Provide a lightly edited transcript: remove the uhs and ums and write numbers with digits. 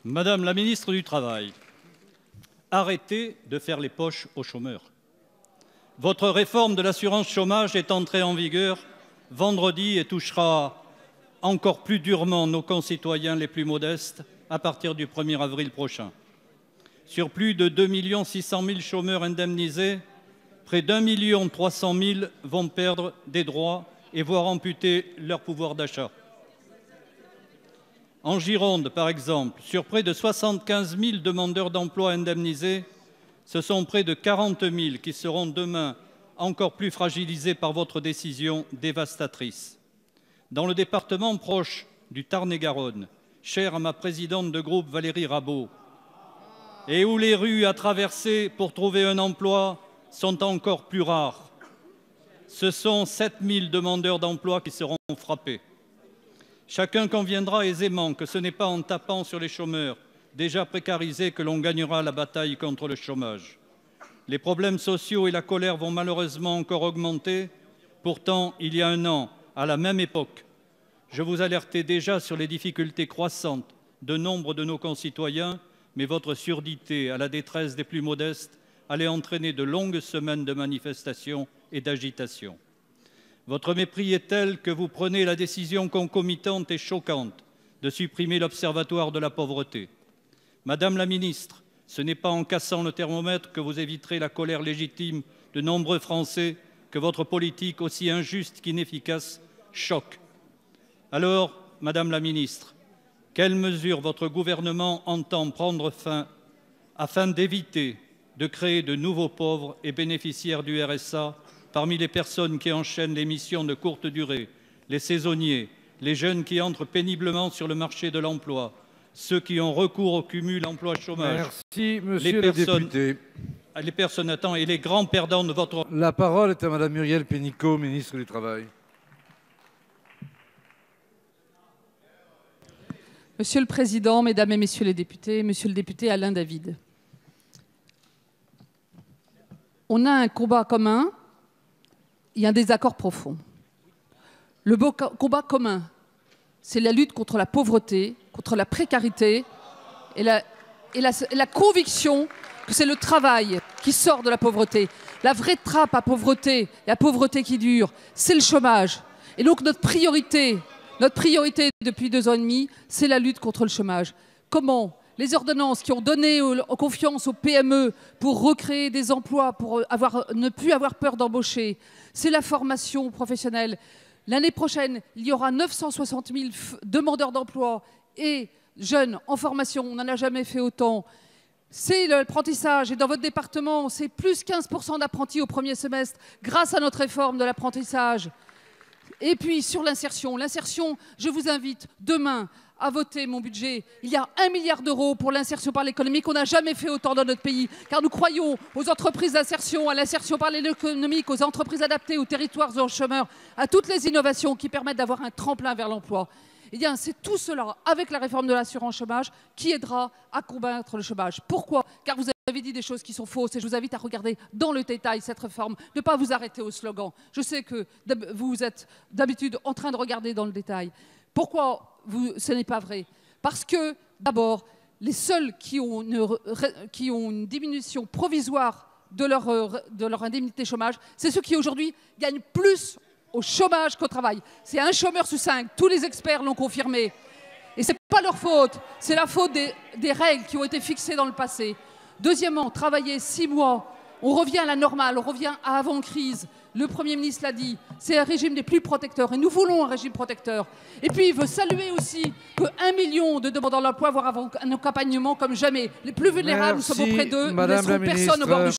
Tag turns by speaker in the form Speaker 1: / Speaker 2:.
Speaker 1: Madame la ministre du Travail, arrêtez de faire les poches aux chômeurs. Votre réforme de l'assurance chômage est entrée en vigueur vendredi et touchera encore plus durement nos concitoyens les plus modestes à partir du 1er avril prochain. Sur plus de 2 600 000 chômeurs indemnisés, près d'1 300 000 vont perdre des droits et voir amputer leur pouvoir d'achat. En Gironde, par exemple, sur près de 75 000 demandeurs d'emploi indemnisés, ce sont près de 40 000 qui seront demain encore plus fragilisés par votre décision dévastatrice. Dans le département proche du Tarn-et-Garonne, cher à ma présidente de groupe Valérie Rabault, et où les rues à traverser pour trouver un emploi sont encore plus rares, ce sont 7 000 demandeurs d'emploi qui seront frappés. Chacun conviendra aisément que ce n'est pas en tapant sur les chômeurs déjà précarisés que l'on gagnera la bataille contre le chômage. Les problèmes sociaux et la colère vont malheureusement encore augmenter. Pourtant, il y a un an, à la même époque, je vous alertais déjà sur les difficultés croissantes de nombre de nos concitoyens, mais votre surdité à la détresse des plus modestes allait entraîner de longues semaines de manifestations et d'agitation. Votre mépris est tel que vous prenez la décision concomitante et choquante de supprimer l'Observatoire de la pauvreté. Madame la ministre, ce n'est pas en cassant le thermomètre que vous éviterez la colère légitime de nombreux Français que votre politique, aussi injuste qu'inefficace, choque. Alors, Madame la ministre, quelles mesures votre gouvernement entend prendre afin d'éviter de créer de nouveaux pauvres et bénéficiaires du RSA parmi les personnes qui enchaînent les missions de courte durée, les saisonniers, les jeunes qui entrent péniblement sur le marché de l'emploi, ceux qui ont recours au cumul emploi-chômage.
Speaker 2: Merci, monsieur le député.
Speaker 1: Les personnes à temps et les grands perdants de votre...
Speaker 2: La parole est à madame Muriel Pénicaud, ministre du Travail.
Speaker 3: Monsieur le Président, Mesdames et Messieurs les députés, Monsieur le député Alain David. On a un combat commun, il y a un désaccord profond. Le combat commun, c'est la lutte contre la pauvreté, contre la précarité et la conviction que c'est le travail qui sort de la pauvreté. La vraie trappe à pauvreté, la pauvreté qui dure, c'est le chômage. Et donc notre priorité depuis 2 ans et demi, c'est la lutte contre le chômage. Comment ? Les ordonnances qui ont donné confiance aux PME pour recréer des emplois, pour ne plus avoir peur d'embaucher, c'est la formation professionnelle. L'année prochaine, il y aura 960 000 demandeurs d'emploi et jeunes en formation. On n'en a jamais fait autant. C'est l'apprentissage. Et dans votre département, c'est plus 15% d'apprentis au premier semestre grâce à notre réforme de l'apprentissage. Et puis sur l'insertion, je vous invite demain à voter mon budget. Il y a 1 milliard d'euros pour l'insertion par l'économie qu'on n'a jamais fait autant dans notre pays. Car nous croyons aux entreprises d'insertion, à l'insertion par l'économique, aux entreprises adaptées, aux territoires en chômeurs, à toutes les innovations qui permettent d'avoir un tremplin vers l'emploi. Eh bien, c'est tout cela, avec la réforme de l'assurance chômage, qui aidera à combattre le chômage. Pourquoi ? Car vous avez dit des choses qui sont fausses et je vous invite à regarder dans le détail cette réforme, ne pas vous arrêter au slogan. Je sais que vous êtes d'habitude en train de regarder dans le détail. Pourquoi ce n'est pas vrai? Parce que, d'abord, les seuls qui ont une diminution provisoire de leur indemnité chômage, c'est ceux qui aujourd'hui gagnent plus au chômage qu'au travail. C'est 1 chômeur sur 5, tous les experts l'ont confirmé. Et ce n'est pas leur faute, c'est la faute des règles qui ont été fixées dans le passé. Deuxièmement, travailler 6 mois, on revient à la normale, on revient à avant-crise. Le Premier ministre l'a dit, c'est un régime des plus protecteurs et nous voulons un régime protecteur. Et puis il veut saluer aussi que 1 million de demandeurs d'emploi vont avoir un accompagnement comme jamais. Les plus vulnérables, nous sommes auprès d'eux, nous ne laisserons personne au bord du chemin.